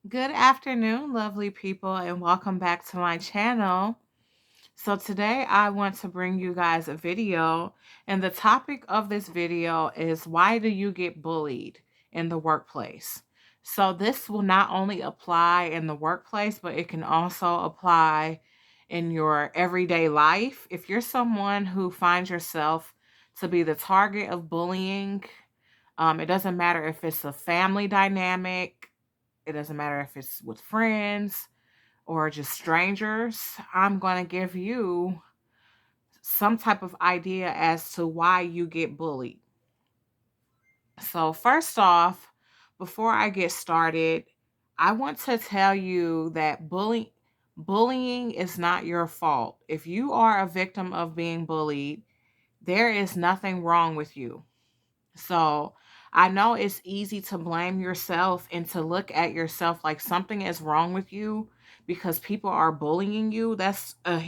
Good afternoon, lovely people, and welcome back to my channel. So today I want to bring you guys a video, and the topic of this video is why do you get bullied in the workplace? So this will not only apply in the workplace, but it can also apply in your everyday life. If you're someone who finds yourself to be the target of bullying, it doesn't matter if it's a family dynamic, it doesn't matter if it's with friends or just strangers. I'm going to give you some type of idea as to why you get bullied. So, first off, before I get started, I want to tell you that bullying is not your fault. If you are a victim of being bullied, there is nothing wrong with you. So I know it's easy to blame yourself and to look at yourself like something is wrong with you because people are bullying you. That's a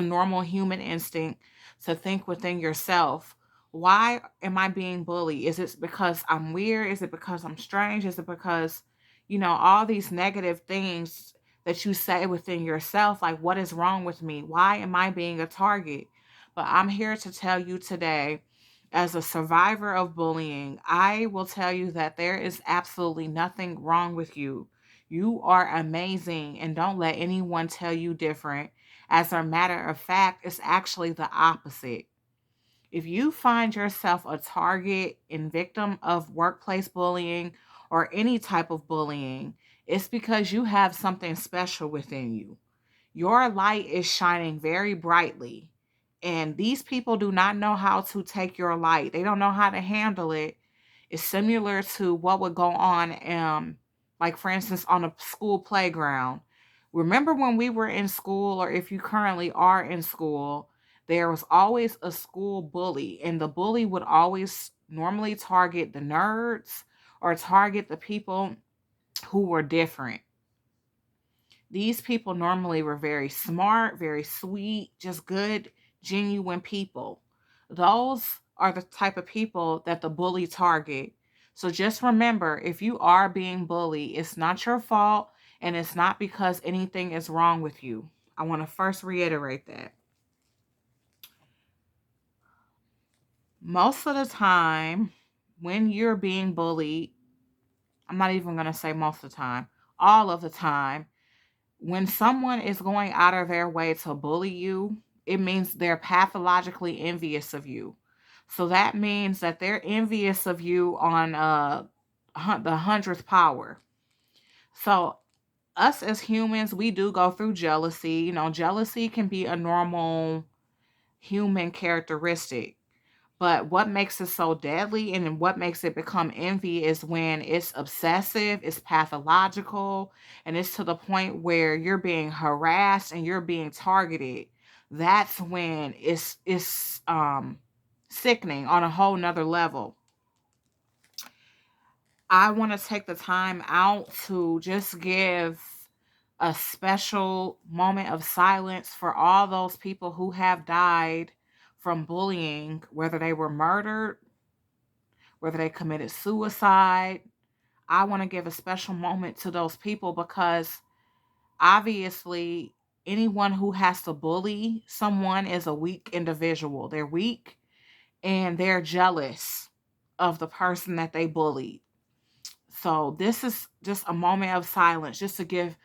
normal human instinct to think within yourself. Why am I being bullied? Is it because I'm weird? Is it because I'm strange? Is it because, all these negative things that you say within yourself, like, what is wrong with me? Why am I being a target? But I'm here to tell you today, as a survivor of bullying, I will tell you that there is absolutely nothing wrong with you. You are amazing, and don't let anyone tell you different. As a matter of fact, it's actually the opposite. If you find yourself a target and victim of workplace bullying or any type of bullying, it's because you have something special within you. Your light is shining very brightly. And these people do not know how to take your light. They don't know how to handle it. It's similar to what would go on, like for instance, on a school playground. Remember when we were in school, or if you currently are in school, there was always a school bully, and the bully would always normally target the nerds or target the people who were different. These people normally were very smart, very sweet, just good, genuine people. Those are the type of people that the bully target. So just remember, if you are being bullied, it's not your fault and it's not because anything is wrong with you. I want to first reiterate that. Most of the time, when you're being bullied, I'm not even going to say most of the time, all of the time, when someone is going out of their way to bully you, it means they're pathologically envious of you. So that means that they're envious of you on the hundredth power. So us as humans, we do go through jealousy. Jealousy can be a normal human characteristic. But what makes it so deadly and what makes it become envy is when it's obsessive, it's pathological, and it's to the point where you're being harassed and you're being targeted. That's when it's sickening on a whole nother level. I want to take the time out to just give a special moment of silence for all those people who have died from bullying, whether they were murdered, whether they committed suicide. I want to give a special moment to those people because obviously anyone who has to bully someone is a weak individual. They're weak and they're jealous of the person that they bullied. So this is just a moment of silence, just to give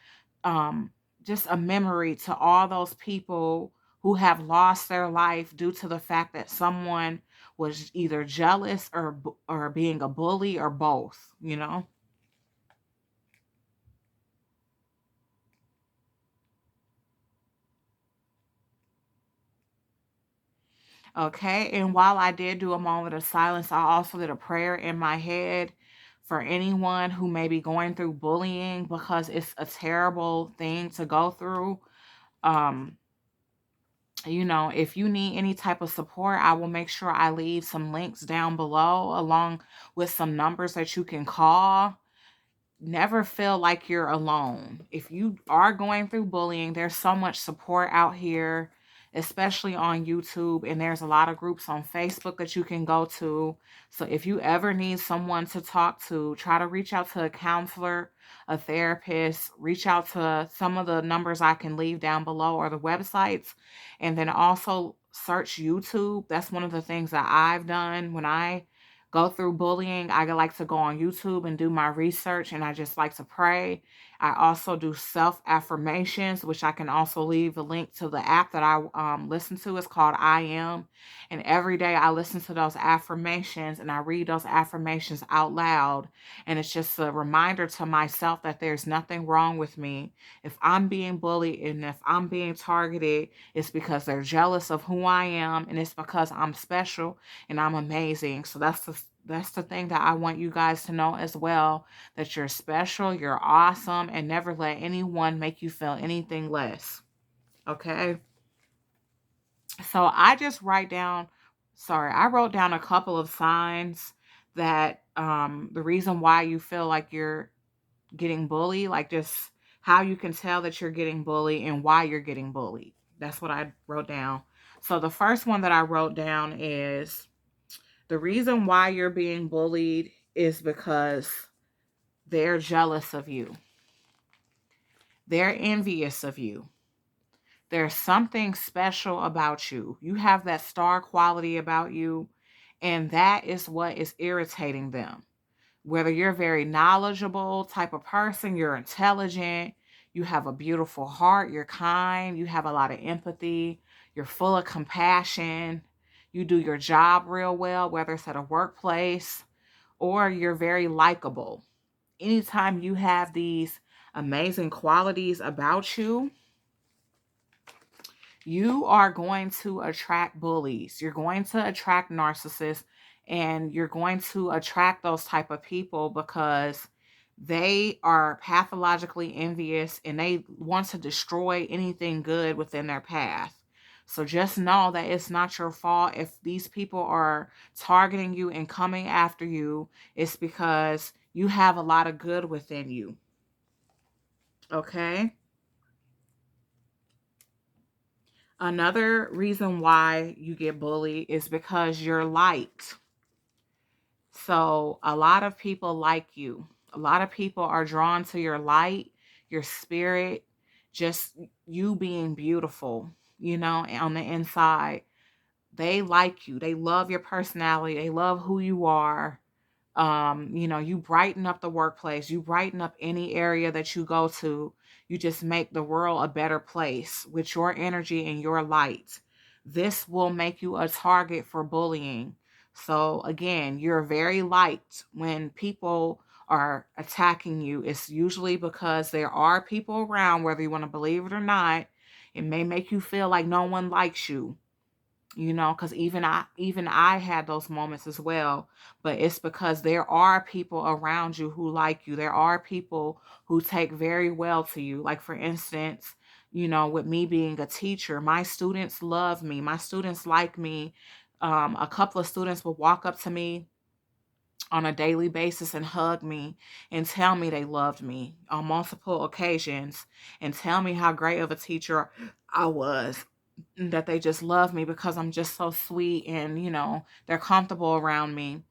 um, just a memory to all those people who have lost their life due to the fact that someone was either jealous or being a bully or both. Okay, and while I did do a moment of silence, I also did a prayer in my head for anyone who may be going through bullying, because it's a terrible thing to go through. Um, if you need any type of support, I will make sure I leave some links down below along with some numbers that you can call. Never feel like you're alone. If you are going through bullying, there's so much support out here, especially on YouTube. And there's a lot of groups on Facebook that you can go to. So if you ever need someone to talk to, try to reach out to a counselor, a therapist, reach out to some of the numbers I can leave down below or the websites. And then also search YouTube. That's one of the things that I've done when I go through bullying. I like to go on YouTube and do my research, and I just like to pray. I also do self affirmations, which I can also leave a link to the app that I listen to. It's called I Am. And every day I listen to those affirmations and I read those affirmations out loud. And it's just a reminder to myself that there's nothing wrong with me. If I'm being bullied and if I'm being targeted, it's because they're jealous of who I am, and it's because I'm special and I'm amazing. So that's the thing that I want you guys to know as well, that you're special, you're awesome, and never let anyone make you feel anything less. Okay? So I wrote down a couple of signs that the reason why you feel like you're getting bullied, like just how you can tell that you're getting bullied and why you're getting bullied. That's what I wrote down. So the first one that I wrote down is the reason why you're being bullied is because they're jealous of you. They're envious of you. There's something special about you. You have that star quality about you, and that is what is irritating them. Whether you're a very knowledgeable type of person, you're intelligent, you have a beautiful heart, you're kind, you have a lot of empathy, you're full of compassion, you do your job real well, whether it's at a workplace, or you're very likable. Anytime you have these amazing qualities about you, you are going to attract bullies. You're going to attract narcissists, and you're going to attract those type of people because they are pathologically envious and they want to destroy anything good within their path. So just know that it's not your fault if these people are targeting you and coming after you. It's because you have a lot of good within you. Okay? Another reason why you get bullied is because you're light. So a lot of people like you. A lot of people are drawn to your light, your spirit, just you being beautiful, on the inside. They like you. They love your personality. They love who you are. You brighten up the workplace, you brighten up any area that you go to. You just make the world a better place with your energy and your light. This will make you a target for bullying. So again, you're very liked. When people are attacking you, it's usually because there are people around, whether you want to believe it or not. It may make you feel like no one likes you, because even I had those moments as well. But it's because there are people around you who like you. There are people who take very well to you. Like, for instance, with me being a teacher, my students love me, my students like me. A couple of students will walk up to me on a daily basis and hug me and tell me they loved me on multiple occasions and tell me how great of a teacher I was, that they just love me because I'm just so sweet, and they're comfortable around me.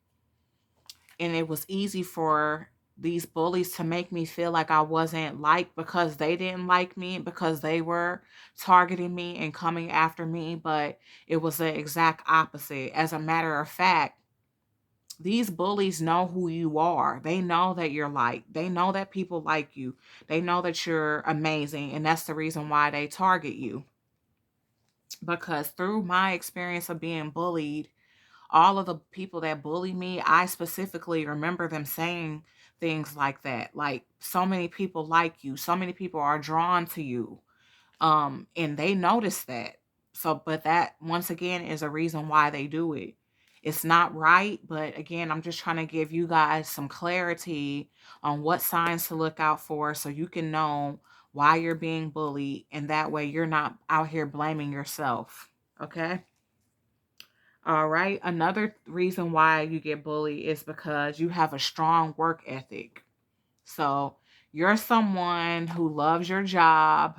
And it was easy for these bullies to make me feel like I wasn't liked because they didn't like me, because they were targeting me and coming after me. But it was the exact opposite. As a matter of fact, these bullies know who you are. They know that you're liked. They know that people like you. They know that you're amazing. And that's the reason why they target you. Because through my experience of being bullied, all of the people that bully me, I specifically remember them saying things like that. Like, so many people like you. So many people are drawn to you. And they notice that. So, but that once again is a reason why they do it. It's not right, but again, I'm just trying to give you guys some clarity on what signs to look out for so you can know why you're being bullied, and that way you're not out here blaming yourself. Okay? All right. Another reason why you get bullied is because you have a strong work ethic. So, you're someone who loves your job,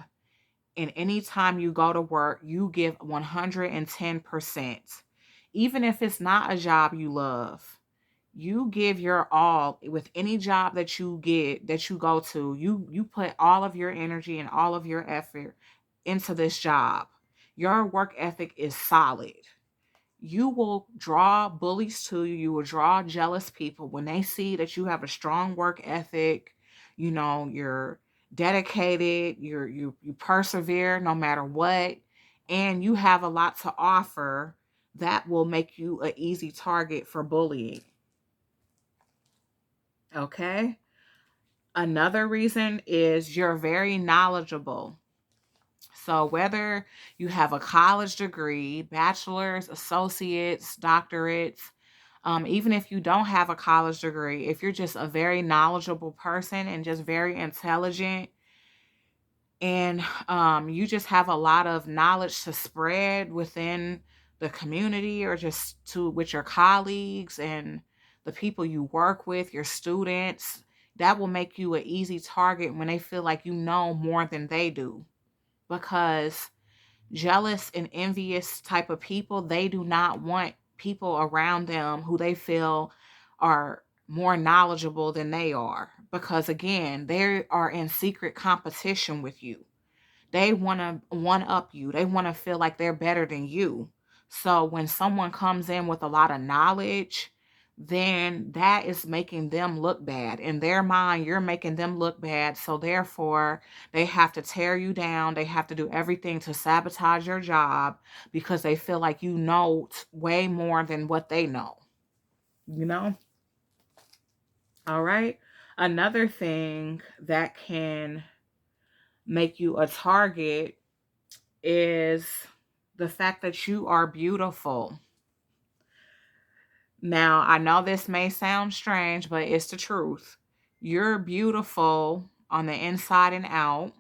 and anytime you go to work, you give 110%. Even if it's not a job you love, you give your all with any job that you get, that you go to. You put all of your energy and all of your effort into this job. Your work ethic is solid. You will draw bullies to you. You will draw jealous people when they see that you have a strong work ethic. You're dedicated. You persevere no matter what, and you have a lot to offer. That will make you an easy target for bullying. Okay. Another reason is you're very knowledgeable. So, whether you have a college degree, bachelor's, associates, doctorates, even if you don't have a college degree, if you're just a very knowledgeable person and just very intelligent, and you just have a lot of knowledge to spread within the community, or just to with your colleagues and the people you work with, your students, that will make you an easy target when they feel like you know more than they do. Because jealous and envious type of people, they do not want people around them who they feel are more knowledgeable than they are, because again, they are in secret competition with you. They want to one up you. They want to feel like they're better than you. So when someone comes in with a lot of knowledge, then that is making them look bad. In their mind, you're making them look bad. So therefore, they have to tear you down. They have to do everything to sabotage your job because they feel like you know way more than what they know. You know? All right. Another thing that can make you a target is the fact that you are beautiful. Now, I know this may sound strange, but it's the truth. You're beautiful on the inside and out.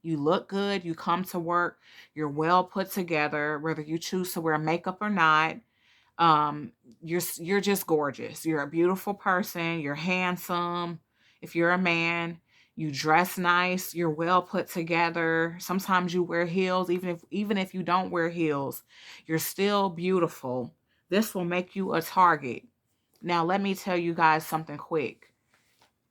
You look good. You come to work. You're well put together, whether you choose to wear makeup or not. um you're just gorgeous. You're a beautiful person. You're handsome. If you're a man, you dress nice. You're well put together. Sometimes you wear heels. Even if you don't wear heels, you're still beautiful. This will make you a target. Now let me tell you guys something quick.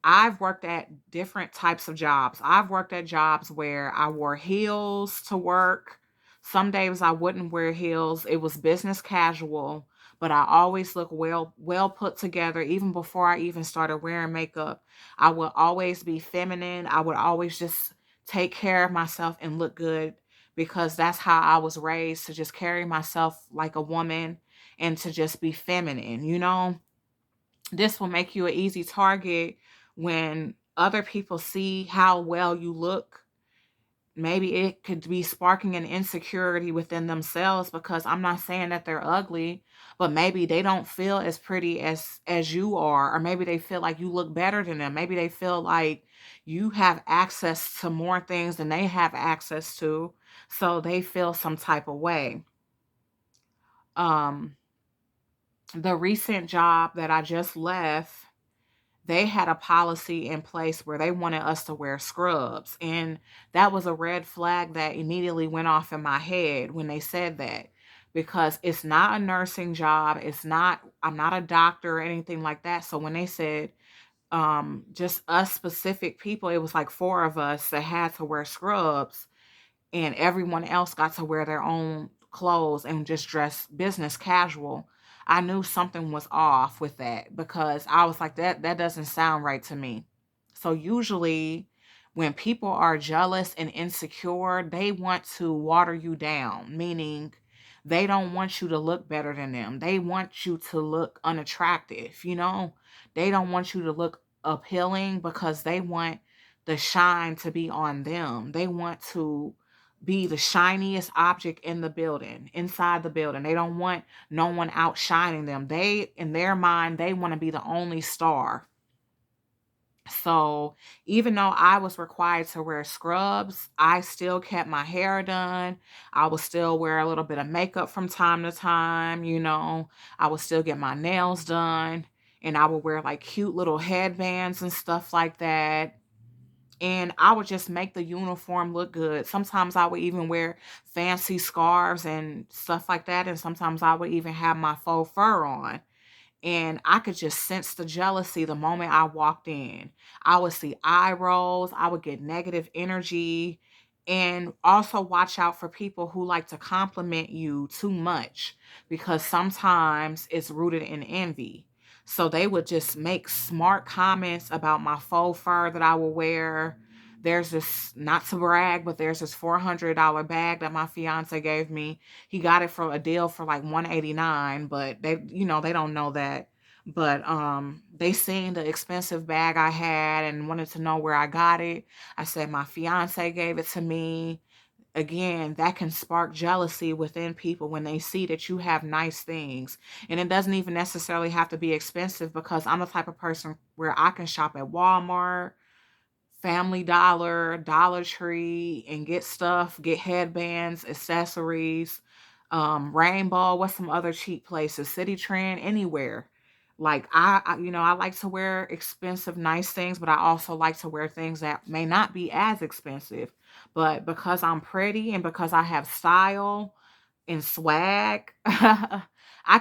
I've worked at different types of jobs. I've worked at jobs where I wore heels to work. Some days I wouldn't wear heels. It was business casual, but I always look well put together. Even before I even started wearing makeup, I would always be feminine. I would always just take care of myself and look good, because that's how I was raised, to just carry myself like a woman and to just be feminine. This will make you an easy target when other people see how well you look. Maybe it could be sparking an insecurity within themselves, because I'm not saying that they're ugly, but maybe they don't feel as pretty as you are, or maybe they feel like you look better than them. Maybe they feel like you have access to more things than they have access to, so they feel some type of way. Um the recent job that I just left, they had a policy in place where they wanted us to wear scrubs. And that was a red flag that immediately went off in my head when they said that, because it's not a nursing job. I'm not a doctor or anything like that. So when they said just us specific people, it was like four of us that had to wear scrubs, and everyone else got to wear their own clothes and just dress business casual. I knew something was off with that, because I was like, that doesn't sound right to me. So usually when people are jealous and insecure, they want to water you down, meaning they don't want you to look better than them. They want you to look unattractive. They don't want you to look appealing, because they want the shine to be on them. They want to be the shiniest object in the building, inside the building. They don't want no one outshining them. They, in their mind, they want to be the only star. So even though I was required to wear scrubs, I still kept my hair done. I would still wear a little bit of makeup from time to time. I would still get my nails done, and I would wear like cute little headbands and stuff like that. and I would just make the uniform look good. Sometimes I would even wear fancy scarves and stuff like that, and sometimes I would even have my faux fur on. And I could just sense the jealousy the moment I walked in. I would see eye rolls, I would get negative energy, and also watch out for people who like to compliment you too much, because sometimes it's rooted in envy. So they would just make smart comments about my faux fur that I will wear. There's this, not to brag, but there's this $400 bag that my fiance gave me. He got it for a deal for like 189, but they don't know that. But they seen the expensive bag I had and wanted to know where I got it. I said my fiance gave it to me. Again, that can spark jealousy within people when they see that you have nice things. And it doesn't even necessarily have to be expensive, because I'm the type of person where I can shop at Walmart, Family Dollar, Dollar Tree, and get stuff, get headbands, accessories, Rainbow, what's some other cheap places, City Trend, anywhere. Like I like to wear expensive, nice things, but I also like to wear things that may not be as expensive. But because I'm pretty and because I have style and swag, I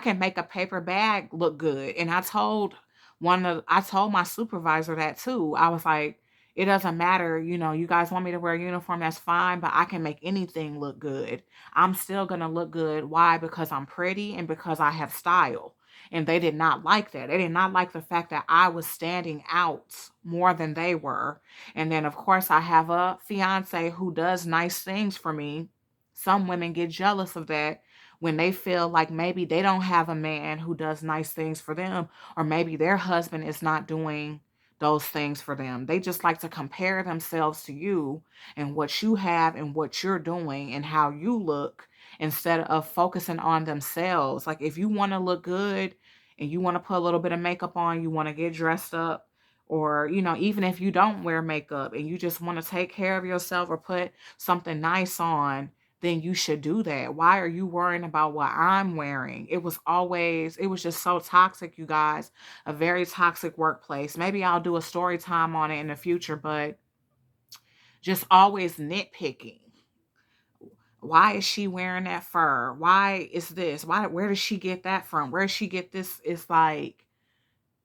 can make a paper bag look good. And I told my supervisor that too. I was like, it doesn't matter, you guys want me to wear a uniform, that's fine, but I can make anything look good. I'm still gonna look good. Why? Because I'm pretty and because I have style. And they did not like that. They did not like the fact that I was standing out more than they were. And then, of course, I have a fiance who does nice things for me. Some women get jealous of that when they feel like maybe they don't have a man who does nice things for them, or maybe their husband is not doing those things for them. They just like to compare themselves to you and what you have and what you're doing and how you look, instead of focusing on themselves. Like, if you want to look good and you want to put a little bit of makeup on, you want to get dressed up, or, even if you don't wear makeup and you just want to take care of yourself or put something nice on, then you should do that. Why are you worrying about what I'm wearing? It was just so toxic, you guys. A very toxic workplace. Maybe I'll do a story time on it in the future, but just always nitpicking. Why is she wearing that fur? Why is this? Where does she get that from? Where does she get this? It's like,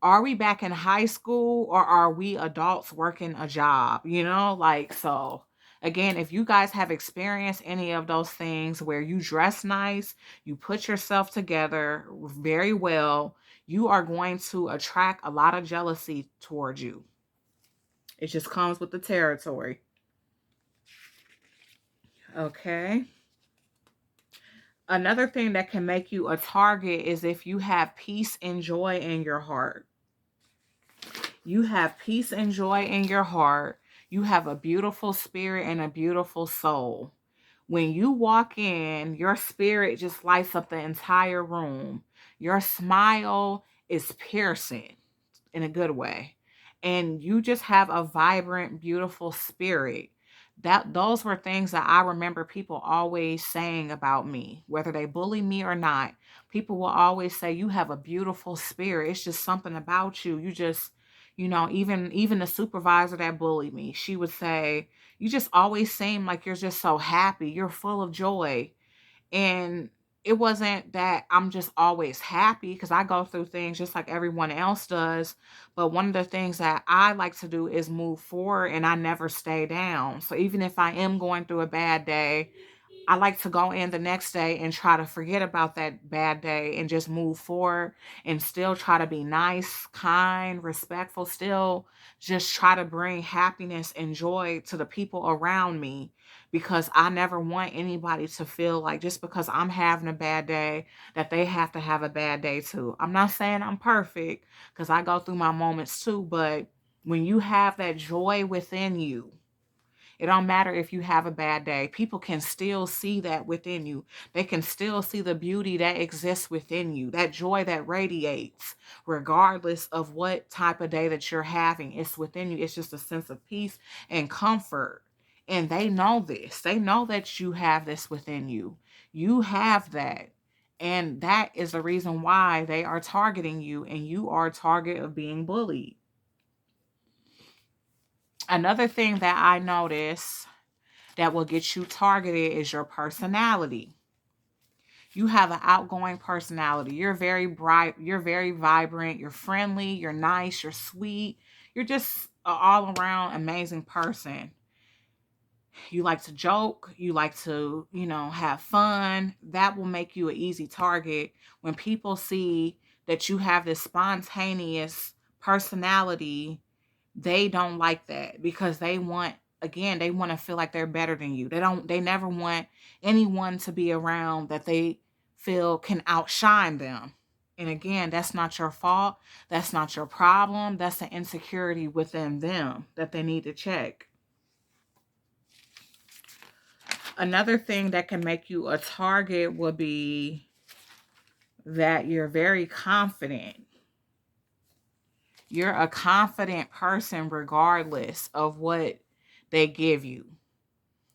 are we back in high school, or are we adults working a job? Like, so again, if you guys have experienced any of those things where you dress nice, you put yourself together very well, you are going to attract a lot of jealousy towards you. It just comes with the territory. Okay. Another thing that can make you a target is if you have peace and joy in your heart. You have peace and joy in your heart. You have a beautiful spirit and a beautiful soul. When you walk in, your spirit just lights up the entire room. Your smile is piercing in a good way. And you just have a vibrant, beautiful spirit. Those were things that I remember people always saying about me, whether they bully me or not. People will always say, you have a beautiful spirit. It's just something about you. You just, even the supervisor that bullied me, she would say, you just always seem like you're just so happy. You're full of joy. And it wasn't that I'm just always happy, because I go through things just like everyone else does. But one of the things that I like to do is move forward, and I never stay down. So even if I am going through a bad day, I like to go in the next day and try to forget about that bad day and just move forward and still try to be nice, kind, respectful, still just try to bring happiness and joy to the people around me, because I never want anybody to feel like just because I'm having a bad day that they have to have a bad day too. I'm not saying I'm perfect, because I go through my moments too, but when you have that joy within you, it don't matter if you have a bad day. People can still see that within you. They can still see the beauty that exists within you, that joy that radiates, regardless of what type of day that you're having. It's within you. It's just a sense of peace and comfort. And they know this. They know that you have this within you. You have that. And that is the reason why they are targeting you, and you are a target of being bullied. Another thing that I notice that will get you targeted is your personality. You have an outgoing personality. You're very bright, you're very vibrant, you're friendly, you're nice, you're sweet. You're just an all around amazing person. You like to joke, you like to, have fun. That will make you an easy target when people see that you have this spontaneous personality. They don't like that because they want to feel like they're better than you. They never want anyone to be around that they feel can outshine them. And again, that's not your fault. That's not your problem. That's an insecurity within them that they need to check. Another thing that can make you a target would be that you're very confident. You're a confident person regardless of what they give you.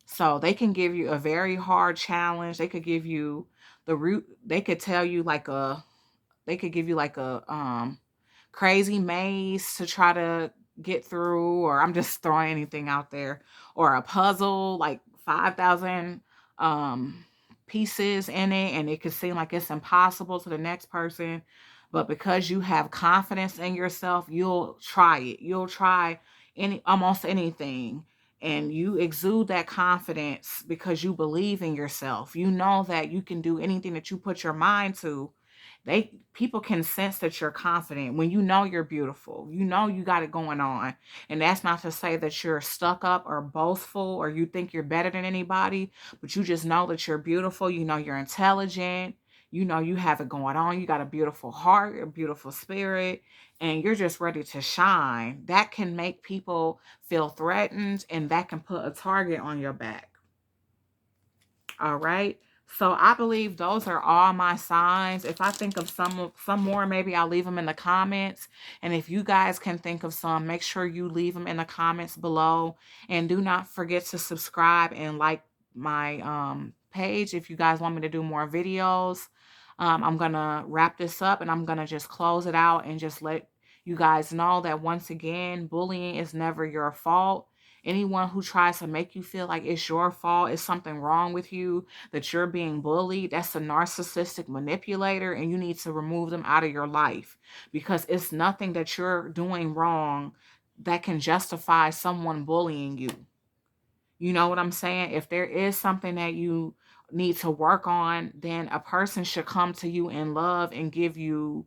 So they can give you a very hard challenge. They could give you the root. They could tell you like a, they could give you like a crazy maze to try to get through, or I'm just throwing anything out there, or a puzzle like 5,000 um pieces in it, and it could seem like it's impossible to the next person. But because you have confidence in yourself, you'll try it. You'll try almost anything. And you exude that confidence because you believe in yourself. You know that you can do anything that you put your mind to. People can sense that you're confident when you know you're beautiful. You know you got it going on. And that's not to say that you're stuck up or boastful or you think you're better than anybody, but you just know that you're beautiful. You know you're intelligent. You know you have it going on. You got a beautiful heart, a beautiful spirit, and you're just ready to shine. That can make people feel threatened, and that can put a target on your back. All right. So I believe those are all my signs. If I think of some more, maybe I'll leave them in the comments. And if you guys can think of some, make sure you leave them in the comments below. And do not forget to subscribe and like my page if you guys want me to do more videos. I'm going to wrap this up and I'm going to just close it out and just let you guys know that once again, bullying is never your fault. Anyone who tries to make you feel like it's your fault, it's something wrong with you, that you're being bullied, that's a narcissistic manipulator, and you need to remove them out of your life because it's nothing that you're doing wrong that can justify someone bullying you. You know what I'm saying? If there is something that you need to work on, then a person should come to you in love and give you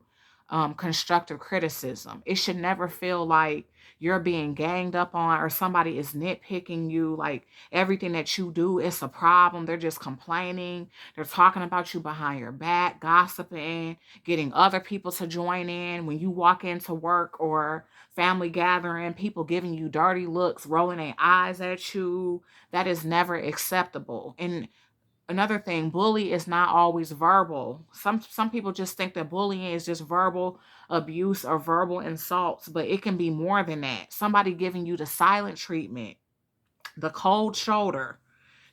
constructive criticism. It should never feel like you're being ganged up on or somebody is nitpicking you. Like everything that you do is a problem. They're just complaining. They're talking about you behind your back, gossiping, getting other people to join in. When you walk into work or family gathering, people giving you dirty looks, rolling their eyes at you. That is never acceptable. And another thing, bully is not always verbal. Some people just think that bullying is just verbal abuse or verbal insults, but it can be more than that. Somebody giving you the silent treatment, the cold shoulder.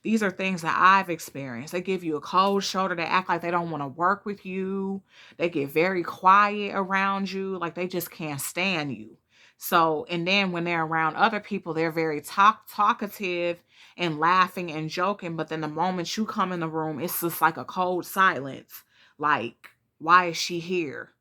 These are things that I've experienced. They give you a cold shoulder. They act like they don't want to work with you. They get very quiet around you, like they just can't stand you. So, and then when they're around other people, they're very talkative and laughing and joking. But then the moment you come in the room, it's just like a cold silence. Like, why is she here?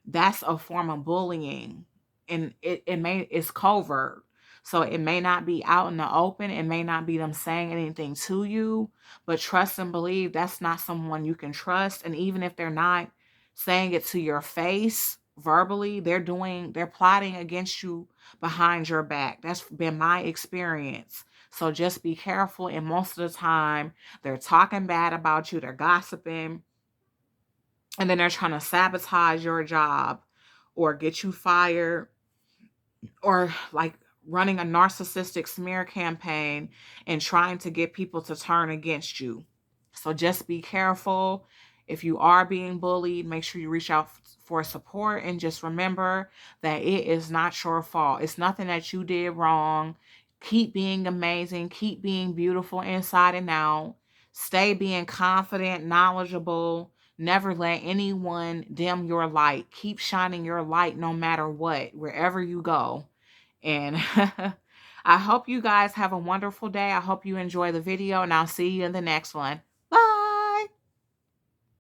That's a form of bullying. And it's covert. So it may not be out in the open. It may not be them saying anything to you, but trust and believe that's not someone you can trust. And even if they're not saying it to your face verbally, they're plotting against you behind your back. That's been my experience. So just be careful. And most of the time, they're talking bad about you, they're gossiping, and then they're trying to sabotage your job or get you fired, or like running a narcissistic smear campaign and trying to get people to turn against you. So just be careful. If you are being bullied, make sure you reach out for support, and just remember that it is not your fault. It's nothing that you did wrong. Keep being amazing. Keep being beautiful inside and out. Stay being confident, knowledgeable. Never let anyone dim your light. Keep shining your light no matter what, wherever you go. And I hope you guys have a wonderful day. I hope you enjoy the video, and I'll see you in the next one.